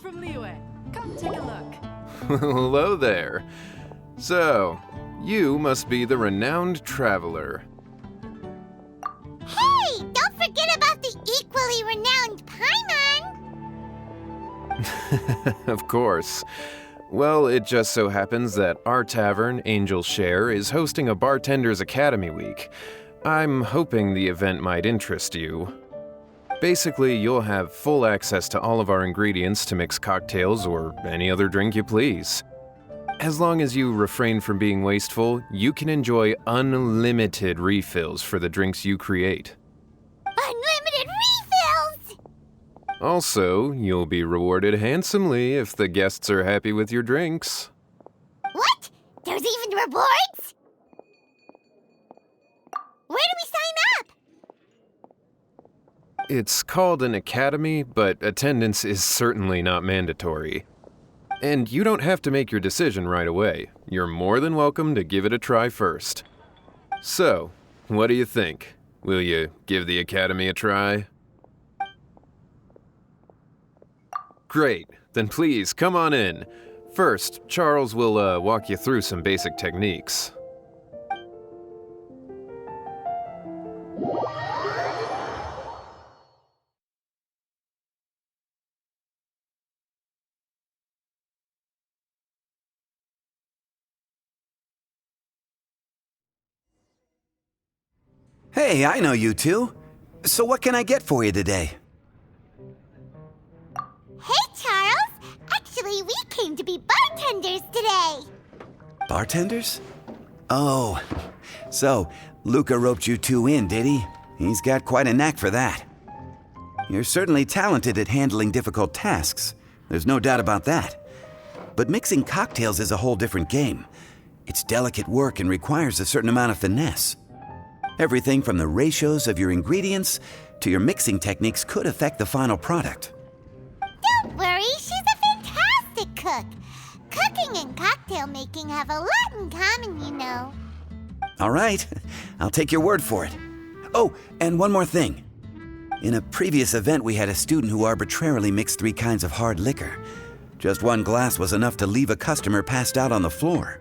From Liyue. Come take a look. Hello there. So, you must be the renowned traveler. Hey, don't forget about the equally renowned Paimon! Of course. Well, it just so happens that our tavern, Angel's Share, is hosting a Bartender's Academy Week. I'm hoping the event might interest you. Basically, you'll have full access to all of our ingredients to mix cocktails or any other drink you please. As long as you refrain from being wasteful, you can enjoy unlimited refills for the drinks you create. Unlimited refills! Also, you'll be rewarded handsomely if the guests are happy with your drinks. What? There's even rewards? Where do we sign up? It's called an academy, but attendance is certainly not mandatory. And you don't have to make your decision right away. You're more than welcome to give it a try first. So, what do you think? Will you give the academy a try? Great, then please come on in. First, Charles will walk you through some basic techniques. Hey, I know you two. So what can I get for you today? Hey, Charles! Actually, we came to be bartenders today! Bartenders? Oh, so Luca roped you two in, did he? He's got quite a knack for that. You're certainly talented at handling difficult tasks. There's no doubt about that. But mixing cocktails is a whole different game. It's delicate work and requires a certain amount of finesse. Everything from the ratios of your ingredients to your mixing techniques could affect the final product. Don't worry, she's a fantastic cook. Cooking and cocktail making have a lot in common, you know. All right, I'll take your word for it. Oh, and one more thing. In a previous event, we had a student who arbitrarily mixed 3 kinds of hard liquor. Just one glass was enough to leave a customer passed out on the floor.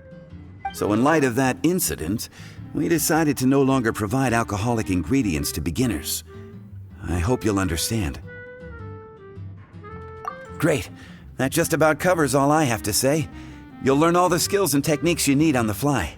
So in light of that incident, we decided to no longer provide alcoholic ingredients to beginners. I hope you'll understand. Great. That just about covers all I have to say. You'll learn all the skills and techniques you need on the fly.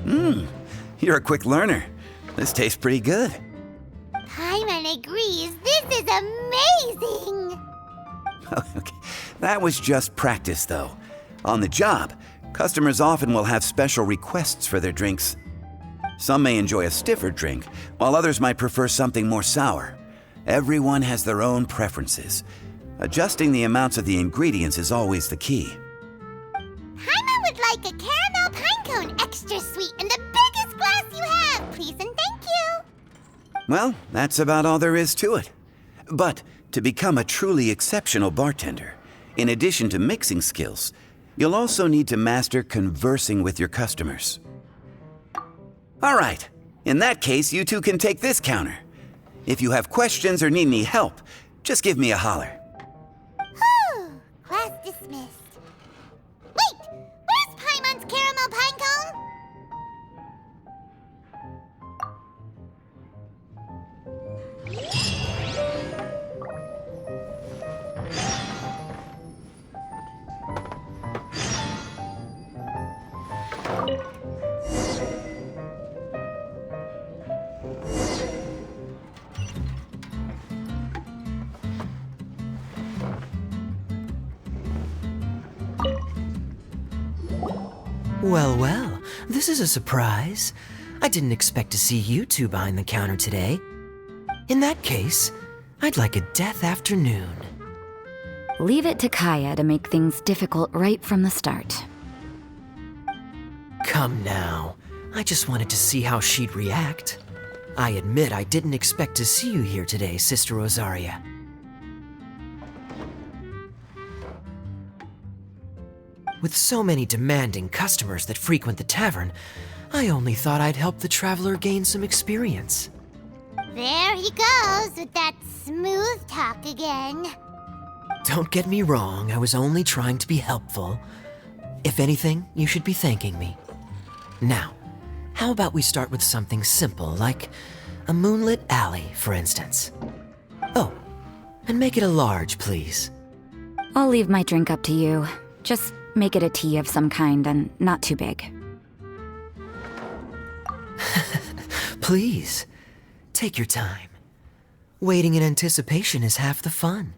You're a quick learner. This tastes pretty good. Paimon agrees. This is amazing! Okay. That was just practice, though. On the job, customers often will have special requests for their drinks. Some may enjoy a stiffer drink, while others might prefer something more sour. Everyone has their own preferences. Adjusting the amounts of the ingredients is always the key. Paimon would like a caramel pine cone, extra sweet, in the biggest glass you have, please and thank you. Well, that's about all there is to it. But to become a truly exceptional bartender, in addition to mixing skills, you'll also need to master conversing with your customers. All right, in that case, you two can take this counter. If you have questions or need any help, just give me a holler. Whew, class dismissed. Wait, where's Paimon's caramel pine cone? Well, well, this is a surprise. I didn't expect to see you two behind the counter today. In that case, I'd like a death afternoon. Leave it to Kaya to make things difficult right from the start. Come now, I just wanted to see how she'd react. I admit I didn't expect to see you here today, Sister Rosaria. With so many demanding customers that frequent the tavern, I only thought I'd help the traveler gain some experience. There he goes with that smooth talk again. Don't get me wrong, I was only trying to be helpful. If anything, you should be thanking me. Now, how about we start with something simple, like a moonlit alley, for instance? Oh, and make it a large, please. I'll leave my drink up to you. Just make it a tea of some kind and not too big. Please, take your time. Waiting in anticipation is half the fun.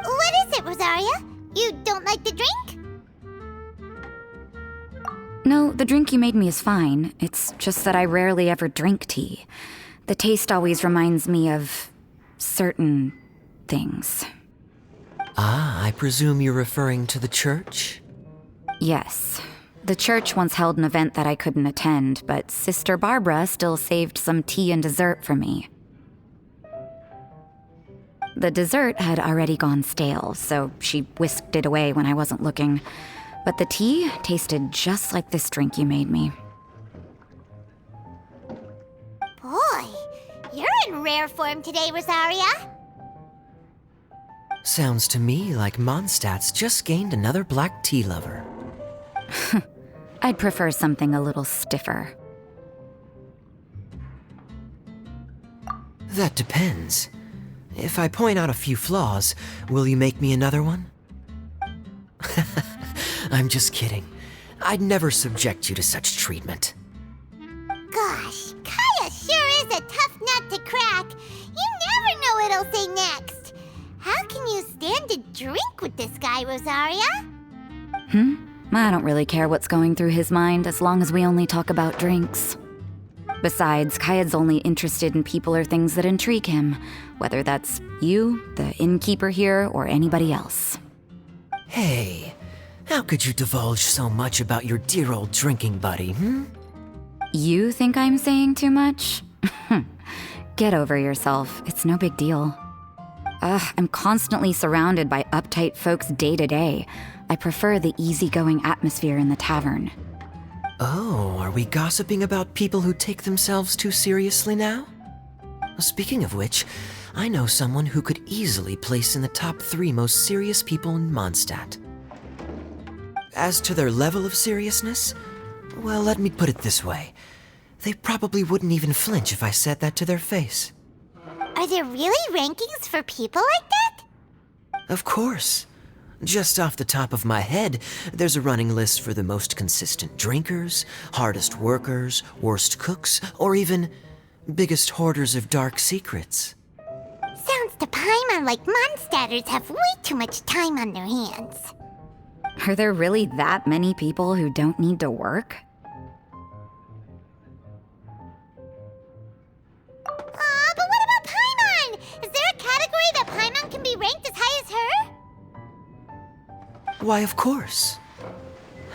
What is it, Rosaria? You don't like the drink? No, the drink you made me is fine. It's just that I rarely ever drink tea. The taste always reminds me of certain things. Ah, I presume you're referring to the church? Yes. The church once held an event that I couldn't attend, but Sister Barbara still saved some tea and dessert for me. The dessert had already gone stale, so she whisked it away when I wasn't looking. but the tea tasted just like this drink you made me. Boy, you're in rare form today, Rosaria. Sounds to me like Mondstadt's just gained another black tea lover. I'd prefer something a little stiffer. That depends. If I point out a few flaws, will you make me another one? I'm just kidding. I'd never subject you to such treatment. Gosh, Kaya sure is a tough nut to crack. You never know what he'll say next. How can you stand to drink with this guy, Rosaria? I don't really care what's going through his mind as long as we only talk about drinks. Besides, Kayad's only interested in people or things that intrigue him, whether that's you, the innkeeper here, or anybody else. Hey, how could you divulge so much about your dear old drinking buddy, You think I'm saying too much? Get over yourself. It's no big deal. I'm constantly surrounded by uptight folks day to day. I prefer the easygoing atmosphere in the tavern. Oh, are we gossiping about people who take themselves too seriously now? Speaking of which, I know someone who could easily place in the top 3 most serious people in Mondstadt. As to their level of seriousness, well, let me put it this way. They probably wouldn't even flinch if I said that to their face. Are there really rankings for people like that? Of course. Just off the top of my head, there's a running list for the most consistent drinkers, hardest workers, worst cooks, or even biggest hoarders of dark secrets. Sounds to Paimon like Mondstadters have way too much time on their hands. Are there really that many people who don't need to work? Aw, but what about Paimon? Is there a category that Paimon can be ranked as high as her? Why, of course.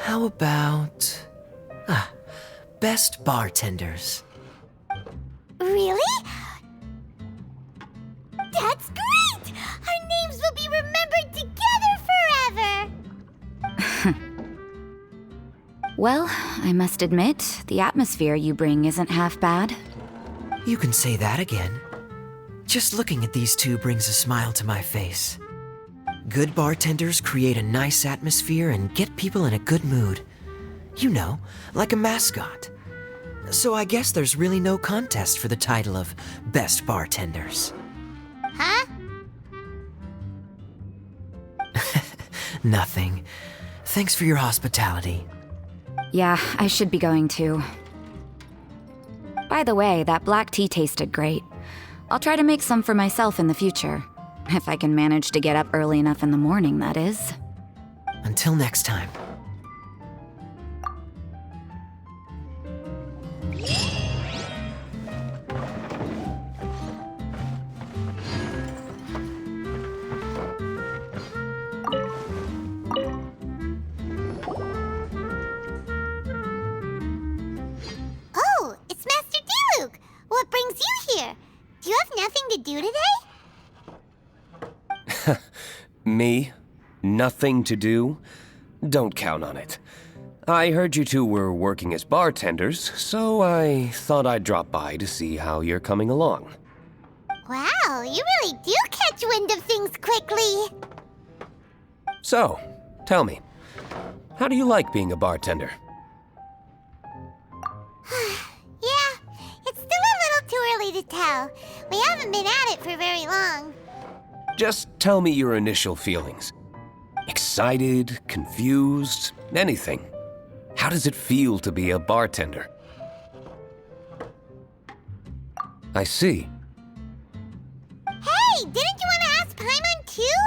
How about... best bartenders. Really? That's great! Our names will be remembered together forever! Well, I must admit, the atmosphere you bring isn't half bad. You can say that again. Just looking at these two brings a smile to my face. Good bartenders create a nice atmosphere and get people in a good mood. You know, like a mascot. So I guess there's really no contest for the title of Best Bartenders. Huh? Nothing. Thanks for your hospitality. Yeah, I should be going too. By the way, that black tea tasted great. I'll try to make some for myself in the future. If I can manage to get up early enough in the morning, that is. Until next time. Oh, it's Master Diluc! What brings you here? Do you have nothing to do today? Me? Nothing to do? Don't count on it. I heard you two were working as bartenders, so I thought I'd drop by to see how you're coming along. Wow, you really do catch wind of things quickly. So, tell me, how do you like being a bartender? Yeah, it's still a little too early to tell. We haven't been at it for very long. Just tell me your initial feelings. Excited, confused, anything. How does it feel to be a bartender? I see. Hey, didn't you want to ask Paimon too?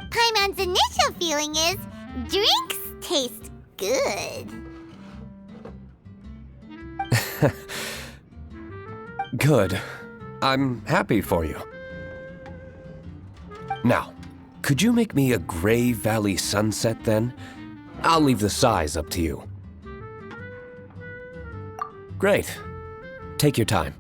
Paimon's initial feeling is drinks taste good. Good. I'm happy for you. Now, could you make me a Gray Valley sunset then? I'll leave the size up to you. Great. Take your time.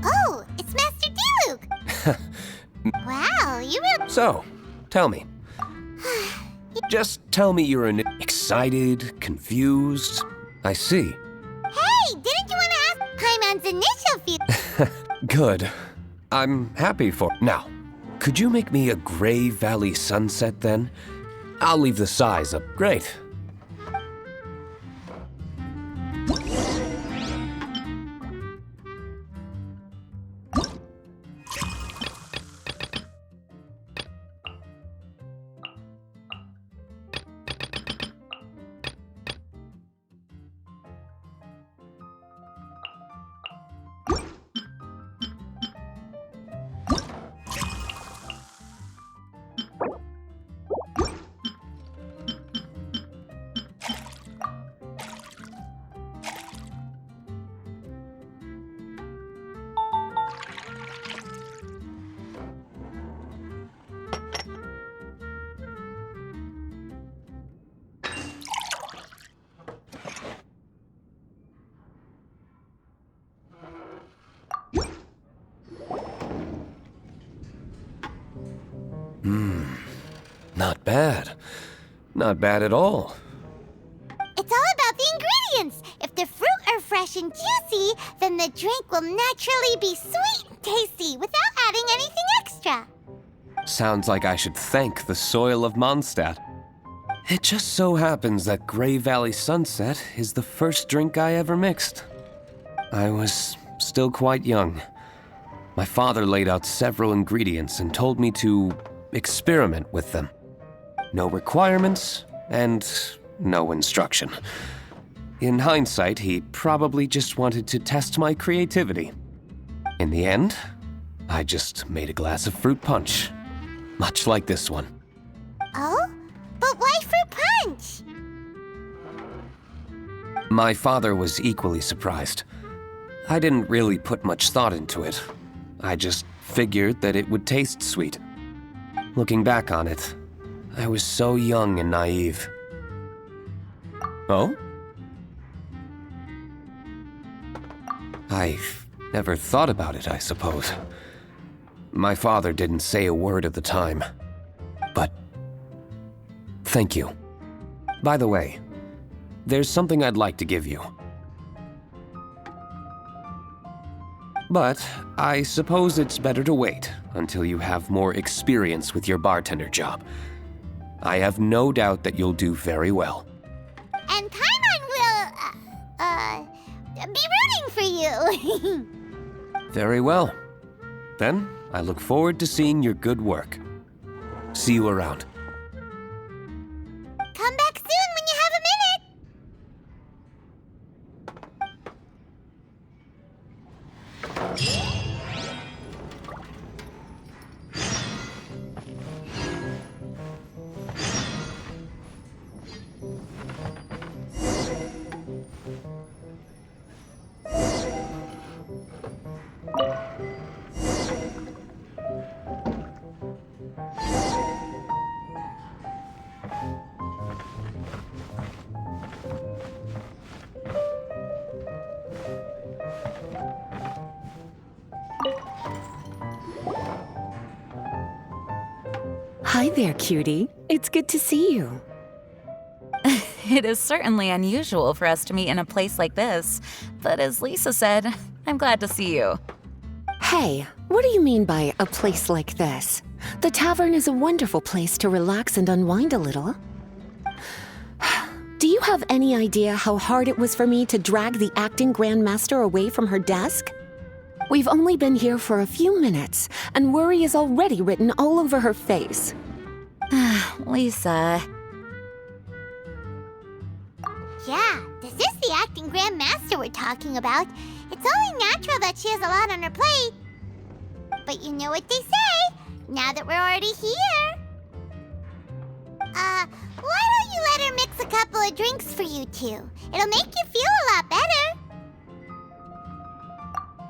Oh, it's Master Diluc! Wow, you really... So, tell me. Just tell me you're excited, confused. I see. Hey, didn't you want to ask Paimon's initial few... Good. I'm happy for... Now, could you make me a Gray Valley sunset then? I'll leave the size up. Great. Not bad. Not bad at all. It's all about the ingredients. If the fruit are fresh and juicy, then the drink will naturally be sweet and tasty without adding anything extra. Sounds like I should thank the soil of Mondstadt. It just so happens that Gray Valley Sunset is the first drink I ever mixed. I was still quite young. My father laid out several ingredients and told me to experiment with them. No requirements and no instruction. In hindsight, he probably just wanted to test my creativity. In the end, I just made a glass of fruit punch, much like this one. Oh? But why fruit punch? My father was equally surprised. I didn't really put much thought into it. I just figured that it would taste sweet. Looking back on it, I was so young and naive. Oh? I've never thought about it, I suppose. My father didn't say a word at the time. But thank you. By the way, there's something I'd like to give you. But I suppose it's better to wait until you have more experience with your bartender job. I have no doubt that you'll do very well. And Paimon will, be rooting for you. Very well. Then, I look forward to seeing your good work. See you around. Come back soon when you have a minute. Hi there, cutie. It's good to see you. It is certainly unusual for us to meet in a place like this, but as Lisa said, I'm glad to see you. Hey, what do you mean by a place like this? The tavern is a wonderful place to relax and unwind a little. Do you have any idea how hard it was for me to drag the acting grandmaster away from her desk? We've only been here for a few minutes, and worry is already written all over her face. Lisa. Yeah, this is the acting grandmaster we're talking about. It's only natural that she has a lot on her plate. But you know what they say, now that we're already here. Why don't you let her mix a couple of drinks for you two? It'll make you feel a lot better.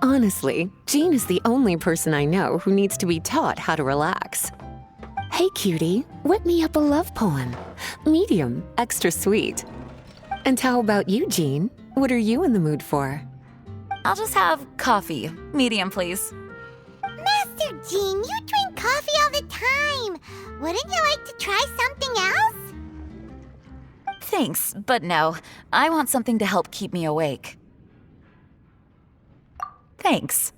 Honestly, Jean is the only person I know who needs to be taught how to relax. Hey, cutie, whip me up a love poem. Medium, extra sweet. And how about you, Jean? What are you in the mood for? I'll just have coffee. Medium, please. Master Jean, you drink coffee all the time. Wouldn't you like to try something else? Thanks, but no. I want something to help keep me awake. Thanks.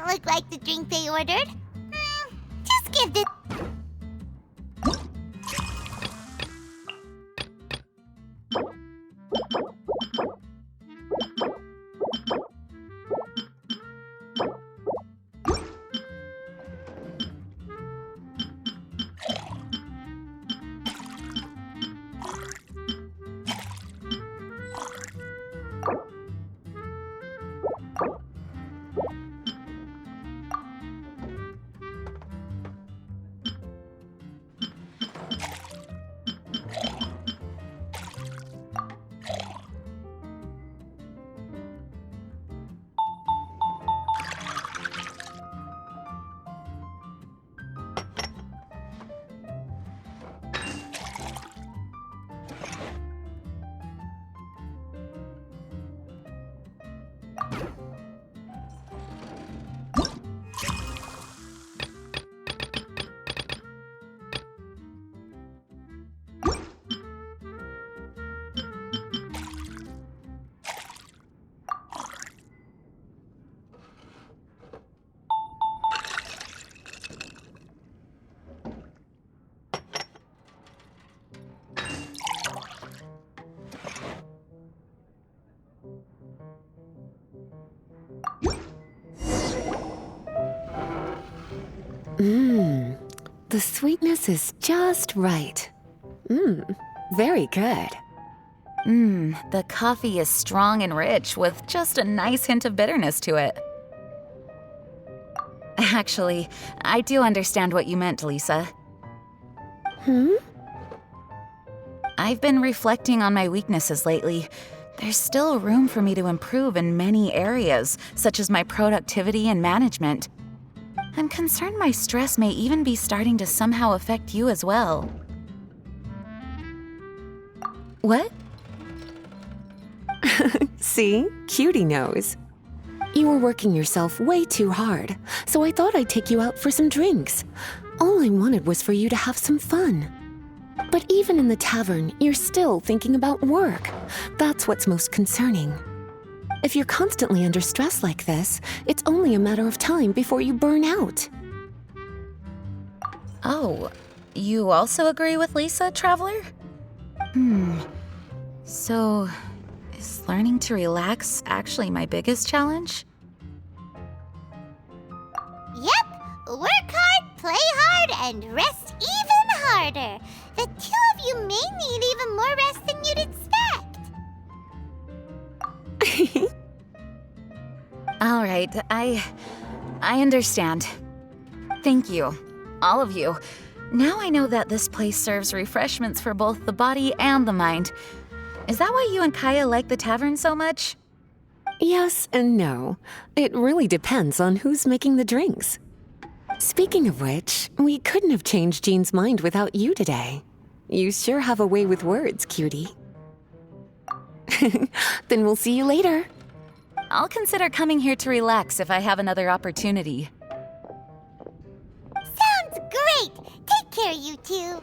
Look like the drink they ordered. Just give this. The sweetness is just right. Very good. The coffee is strong and rich with just a nice hint of bitterness to it. Actually, I do understand what you meant, Lisa. I've been reflecting on my weaknesses lately. There's still room for me to improve in many areas, such as my productivity and management. I'm concerned my stress may even be starting to somehow affect you as well. What? See? Cutie knows. You were working yourself way too hard, so I thought I'd take you out for some drinks. All I wanted was for you to have some fun. But even in the tavern, you're still thinking about work. That's what's most concerning. If you're constantly under stress like this, it's only a matter of time before you burn out. Oh, you also agree with Lisa, Traveler? So, is learning to relax actually my biggest challenge? Yep, work hard, play hard, and rest even harder. The two of you may need even more rest than you'd expect. All right, I understand. Thank you. all of you. Now I know that this place serves refreshments for both the body and the mind. Is that why you and Kaya like the tavern so much? Yes and no. It really depends on who's making the drinks. Speaking of which, we couldn't have changed Jean's mind without you today. You sure have a way with words, cutie. Then we'll see you later. I'll consider coming here to relax if I have another opportunity. Sounds great! Take care, you two.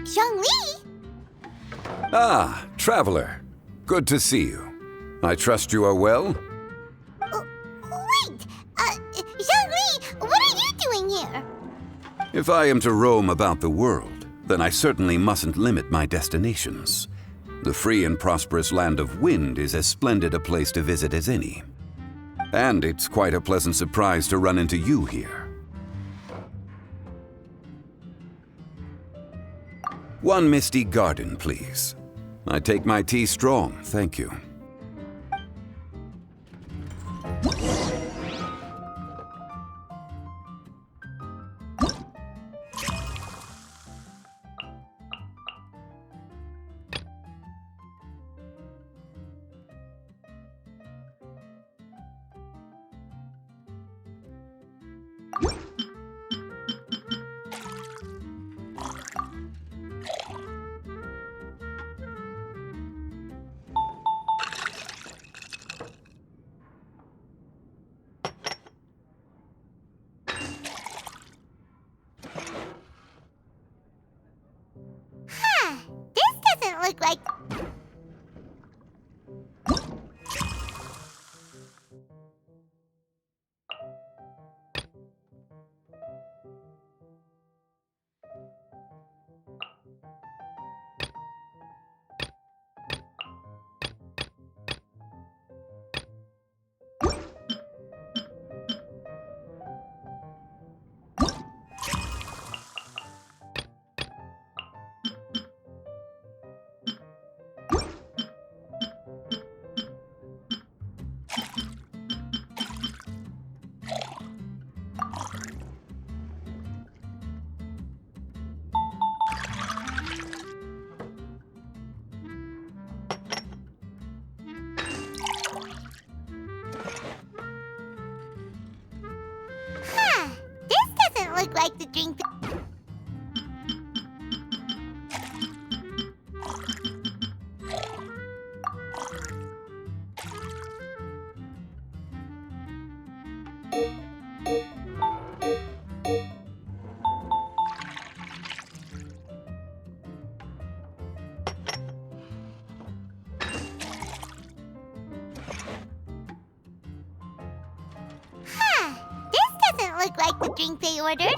Zhongli? Ah, traveler. Good to see you. I trust you are well? Wait! Zhongli, what are you doing here? If I am to roam about the world, then I certainly mustn't limit my destinations. The free and prosperous land of Wind is as splendid a place to visit as any. And it's quite a pleasant surprise to run into you here. One misty garden, please. I take my tea strong, thank you. This doesn't look like... This doesn't look like the drink... This doesn't look like the drink they ordered.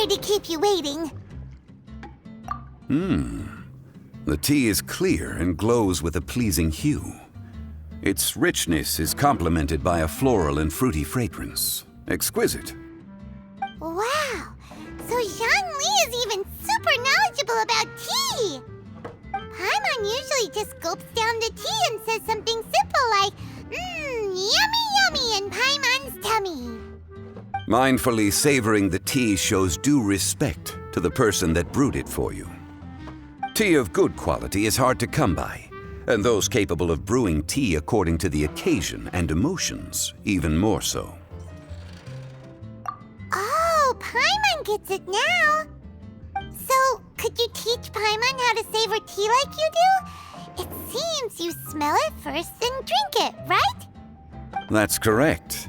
Sorry to keep you waiting. The tea is clear and glows with a pleasing hue. Its richness is complemented by a floral and fruity fragrance. Exquisite. Wow, so Zhang Li is even super knowledgeable about tea! Paimon usually just gulps down the tea and says something simple like, yummy yummy in Paimon's tummy. Mindfully savoring the tea shows due respect to the person that brewed it for you. Tea of good quality is hard to come by, and those capable of brewing tea according to the occasion and emotions, even more so. Oh, Paimon gets it now. So, could you teach Paimon how to savor tea like you do? It seems you smell it first and drink it, right? That's correct.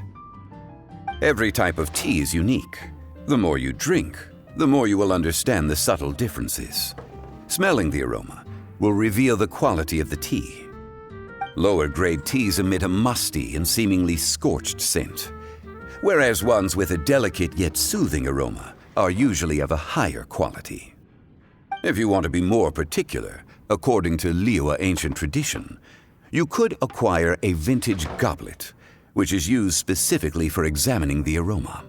Every type of tea is unique. The more you drink, the more you will understand the subtle differences. Smelling the aroma will reveal the quality of the tea. Lower grade teas emit a musty and seemingly scorched scent, whereas ones with a delicate yet soothing aroma are usually of a higher quality. If you want to be more particular, according to Liyue ancient tradition, you could acquire a vintage goblet, which is used specifically for examining the aroma.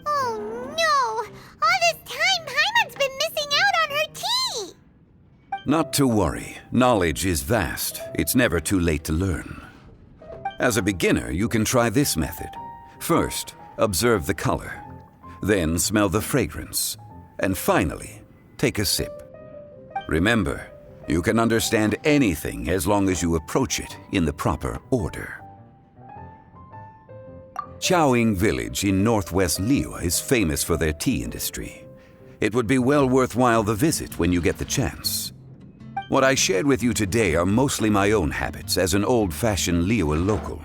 Oh no! All this time, Paimon's been missing out on her tea! Not to worry, knowledge is vast. It's never too late to learn. As a beginner, you can try this method. First, observe the color. Then smell the fragrance. And finally, take a sip. Remember, you can understand anything as long as you approach it in the proper order. Chaoying Village in northwest Liyue is famous for their tea industry. It would be well worthwhile the visit when you get the chance. What I shared with you today are mostly my own habits as an old-fashioned Liyue local.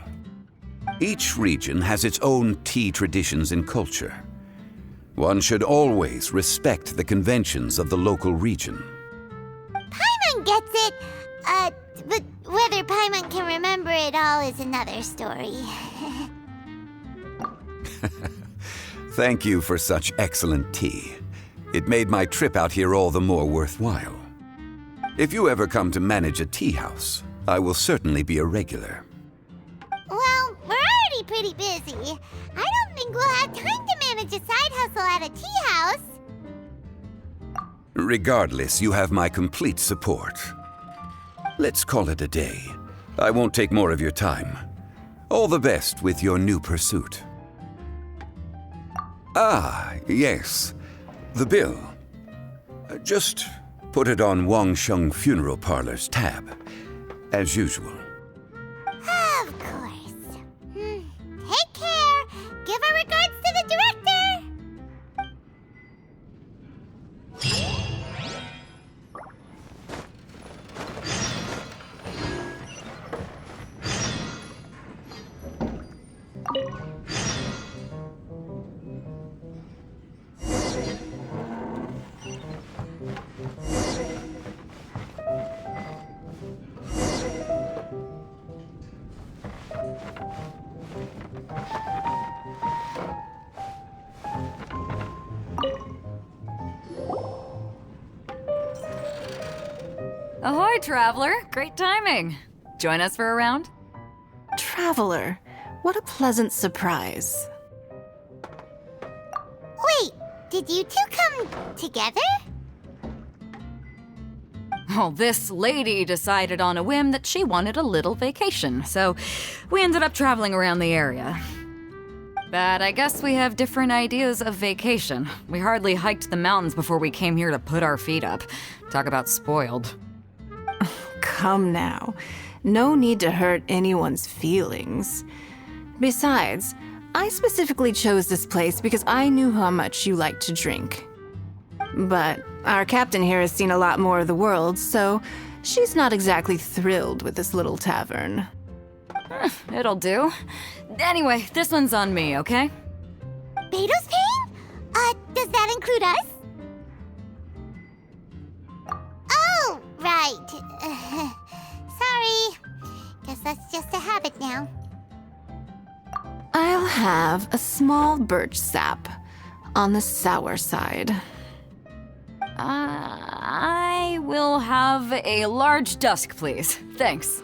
Each region has its own tea traditions and culture. One should always respect the conventions of the local region. Paimon gets it, but whether Paimon can remember it all is another story. Thank you for such excellent tea. It made my trip out here all the more worthwhile. If you ever come to manage a tea house, I will certainly be a regular. Well, we're already pretty busy. I don't think we'll have time to manage a side hustle at a tea house. Regardless, you have my complete support. Let's call it a day. I won't take more of your time. All the best with your new pursuit. Ah, yes. The bill. Just put it on Wangsheng Funeral Parlor's tab, as usual. Of course. Take care. Give our regards to the director. Ahoy, traveler! Great timing. Join us for a round? Traveler, what a pleasant surprise. Wait, did you two come together? Well, this lady decided on a whim that she wanted a little vacation, so we ended up traveling around the area. But I guess we have different ideas of vacation. We hardly hiked the mountains before we came here to put our feet up. Talk about spoiled. Come now. No need to hurt anyone's feelings. Besides, I specifically chose this place because I knew how much you like to drink. But our captain here has seen a lot more of the world, so she's not exactly thrilled with this little tavern. It'll do. Anyway, this one's on me, okay? Beto's paying? Does that include us? Oh, right. Sorry. Guess that's just a habit now. I'll have a small birch sap. on the sour side. I will have a large dusk, please. Thanks.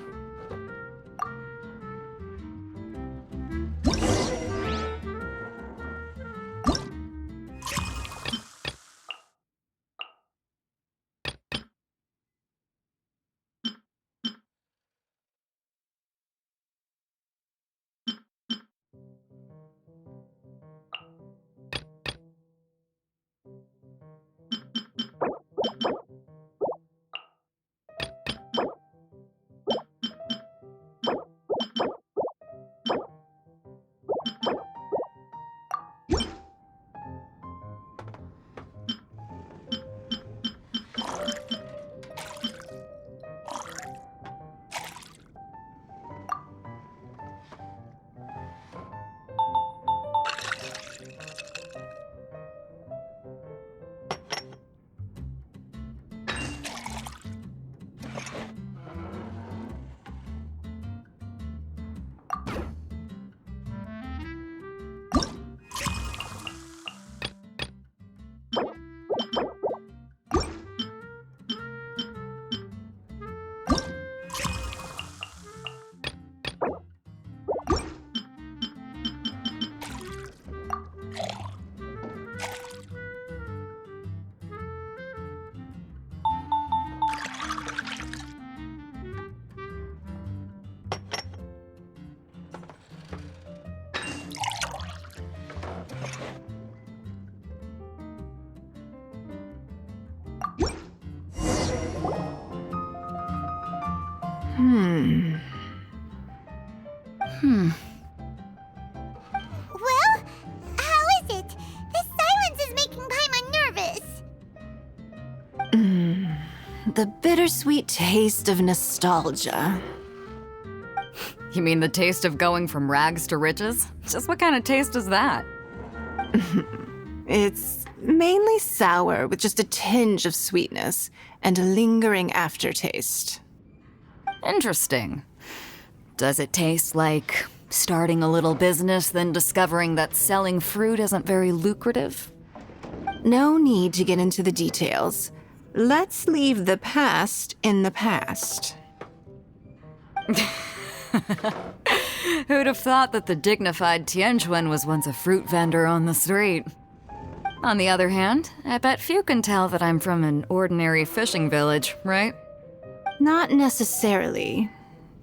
Well, how is it? This silence is making Paimon nervous. The bittersweet taste of nostalgia. You mean the taste of going from rags to riches? Just what kind of taste is that? It's mainly sour with just a tinge of sweetness and a lingering aftertaste. Interesting. Does it taste like starting a little business, then discovering that selling fruit isn't very lucrative? No need to get into the details. Let's leave the past in the past. Who'd have thought that the dignified Tianquan was once a fruit vendor on the street? On the other hand, I bet few can tell that I'm from an ordinary fishing village, right? Not necessarily.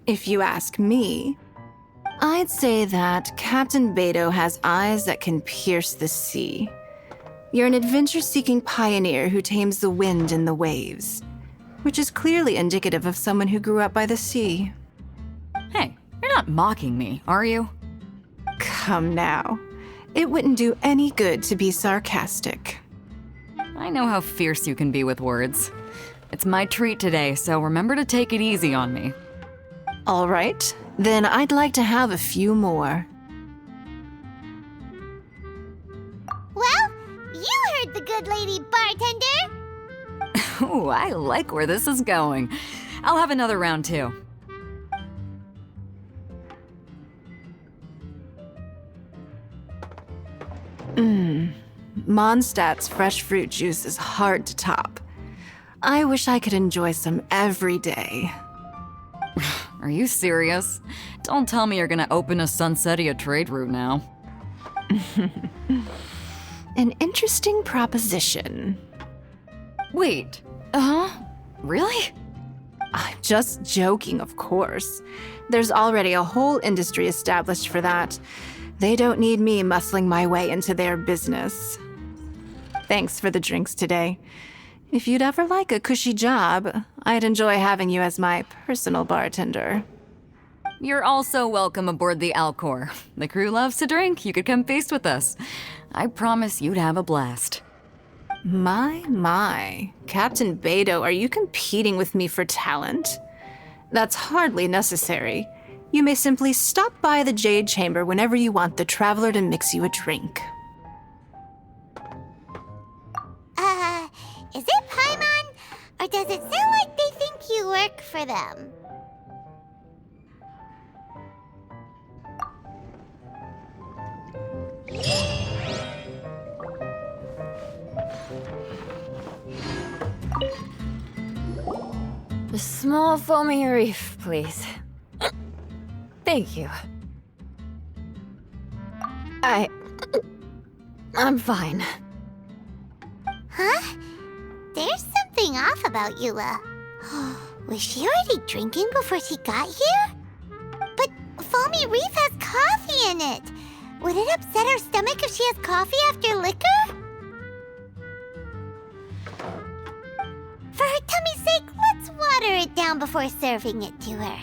If you ask me, I'd say that Captain Beidou has eyes that can pierce the sea. You're an adventure-seeking pioneer who tames the wind and the waves, which is clearly indicative of someone who grew up by the sea. Hey, you're not mocking me, are you? Come now. It wouldn't do any good to be sarcastic. I know how fierce you can be with words. It's my treat today, so remember to take it easy on me. All right, then I'd like to have a few more. Well, you heard the good lady bartender. Ooh, I like where this is going. I'll have another round too. Mondstadt's fresh fruit juice is hard to top. I wish I could enjoy some every day. Are you serious? Don't tell me you're gonna open a Sunsetia trade route now. An interesting proposition. Wait, really? I'm just joking, of course. There's already a whole industry established for that. They don't need me muscling my way into their business. Thanks for the drinks today. If you'd ever like a cushy job, I'd enjoy having you as my personal bartender. You're also welcome aboard the Alcor. The crew loves to drink. You could come feast with us. I promise you'd have a blast. My. Captain Beidou, are you competing with me for talent? That's hardly necessary. You may simply stop by the Jade Chamber whenever you want the Traveler to mix you a drink. Is it Paimon? Or does it sound like they think you work for them? A small foamy reef, please. Thank you. I'm fine. Huh? There's something off about Eula. Was she already drinking before she got here? But foamy reef has coffee in it. Would it upset her stomach if she has coffee after liquor? For her tummy's sake, let's water it down before serving it to her.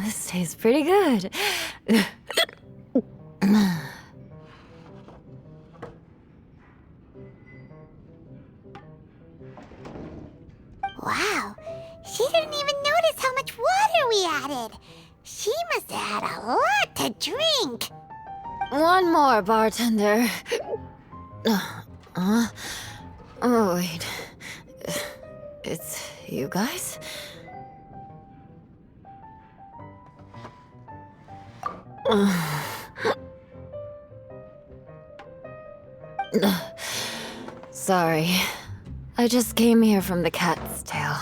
This tastes pretty good. Wow, she didn't even notice how much water we added. She must have had a lot to drink. One more, bartender. Oh, wait. It's you guys? Sorry. I just came here from the cat's tail.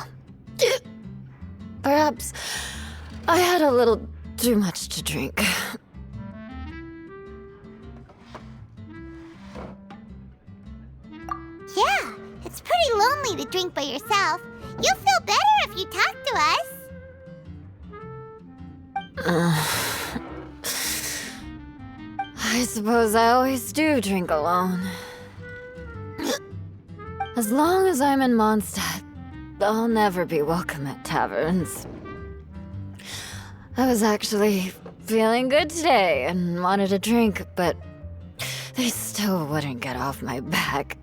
Perhaps I had a little too much to drink. Yeah, it's pretty lonely to drink by yourself. You'll feel better if you talk to us. I suppose I always do drink alone. As long as I'm in Mondstadt, I'll never be welcome at taverns. I was actually feeling good today and wanted a drink, but they still wouldn't get off my back.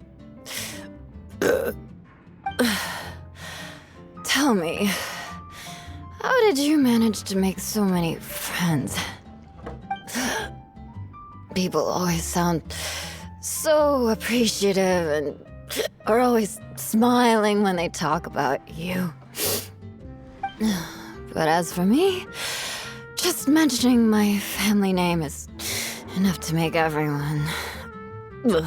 Tell me, how did you manage to make so many friends? People always sound so appreciative and are always smiling when they talk about you. But as for me, just mentioning my family name is enough to make everyone... You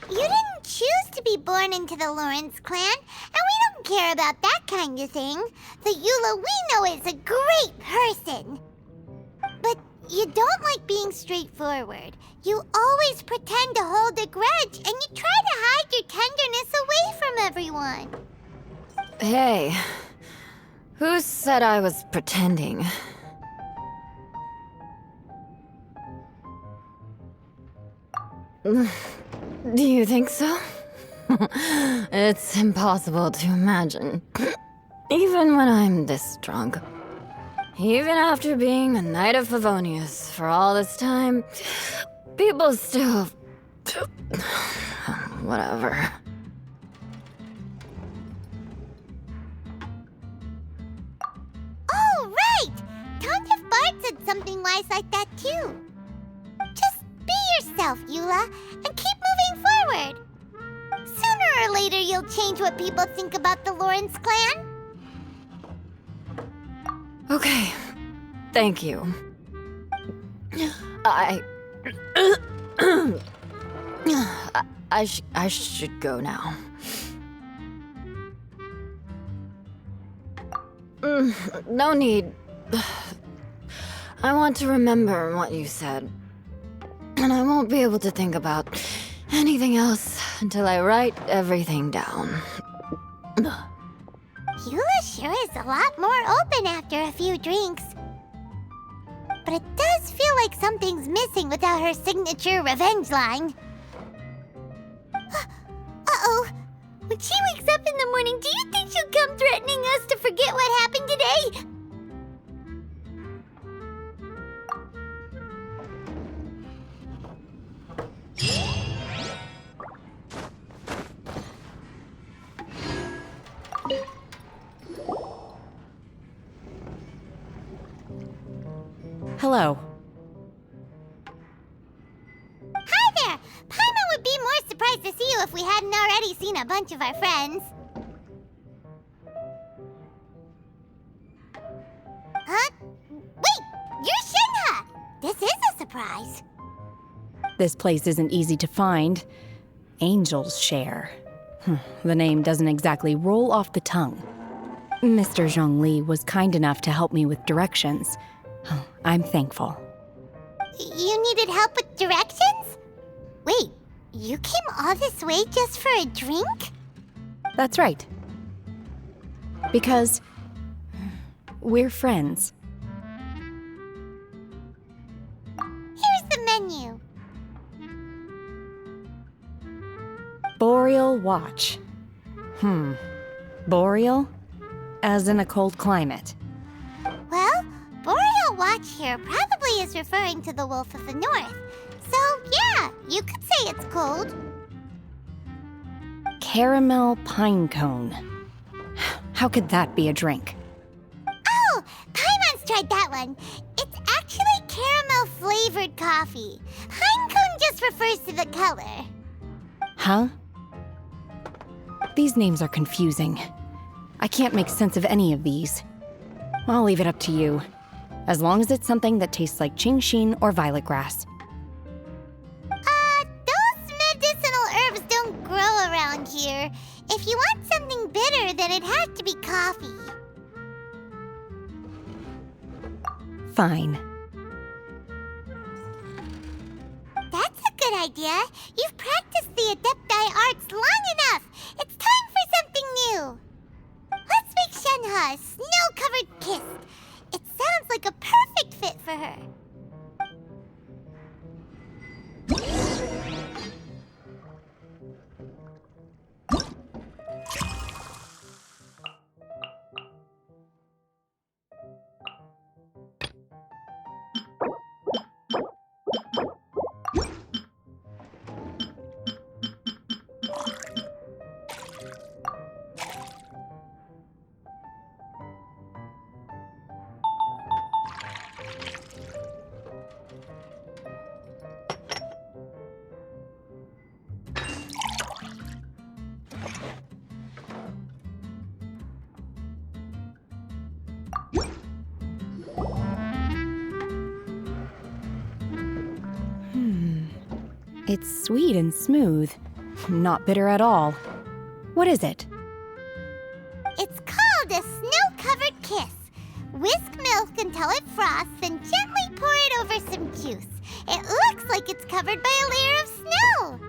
didn't choose to be born into the Lawrence clan, and we don't care about that kind of thing. The Eula we know is a great person. But you don't like being straightforward. You always pretend to hold a grudge, and you try to hide your tenderness away from everyone. Hey, who said I was pretending? Do you think so? It's impossible to imagine. Even when I'm this drunk. Even after being a Knight of Favonius for all this time, people still... Whatever. Oh, right! Tontif Bard said something wise like that too. Just be yourself, Eula, and keep moving forward. Sooner or later, you'll change what people think about the Lawrence clan. Okay, thank you. I should go now. No need. I want to remember what you said. And I won't be able to think about anything else until I write everything down. Eula sure is a lot more open after a few drinks. But it does feel like something's missing without her signature revenge line. When she wakes up in the morning, do you think she'll come threatening us to forget what happened today? Hello. Hi there! Paimon would be more surprised to see you if we hadn't already seen a bunch of our friends. Huh? Wait! You're Shinha! This is a surprise. This place isn't easy to find. Angel's Share. The name doesn't exactly roll off the tongue. Mr. Zhongli was kind enough to help me with directions. I'm thankful. You needed help with directions? Wait, you came all this way just for a drink? That's right. Because we're friends. Here's the menu. Boreal Watch. Boreal? As in a cold climate. Well, Boreal Watch here probably is referring to the Wolf of the North. So, yeah, you could say it's cold. Caramel Pine Cone. How could that be a drink? Oh, Paimon's tried that one. It's actually caramel-flavored coffee. Pine cone just refers to the color. Huh? These names are confusing. I can't make sense of any of these. I'll leave it up to you. As long as it's something that tastes like Genshin or violet grass. Those medicinal herbs don't grow around here. If you want something bitter, then it has to be coffee. Fine. That's a good idea. You've practiced the Adepti arts long enough. It's time for something new. Let's make Shenhe a snow-covered kiss. It sounds like a perfect fit for her. It's sweet and smooth. Not bitter at all. What is it? It's called a snow-covered kiss. Whisk milk until it froths, then gently pour it over some juice. It looks like it's covered by a layer of snow.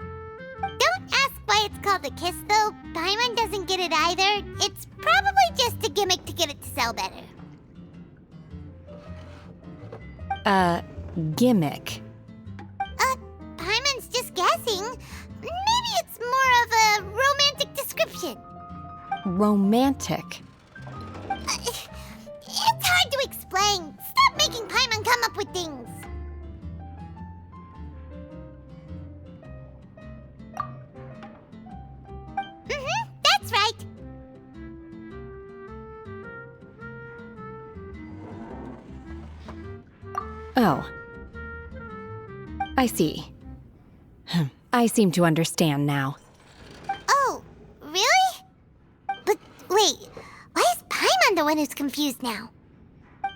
Don't ask why it's called a kiss, though. Paimon doesn't get it either. It's probably just a gimmick to get it to sell better. Gimmick. Paimon's just guessing. Maybe it's more of a romantic description. Romantic. It's hard to explain. Stop making Paimon come up with things. That's right. Oh. I see. I seem to understand now. Oh, really? But wait, why is Paimon the one who's confused now?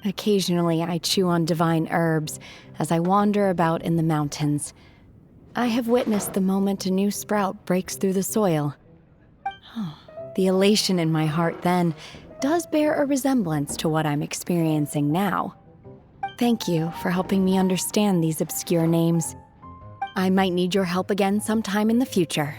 Occasionally, I chew on divine herbs as I wander about in the mountains. I have witnessed the moment a new sprout breaks through the soil. The elation in my heart then does bear a resemblance to what I'm experiencing now. Thank you for helping me understand these obscure names. I might need your help again sometime in the future.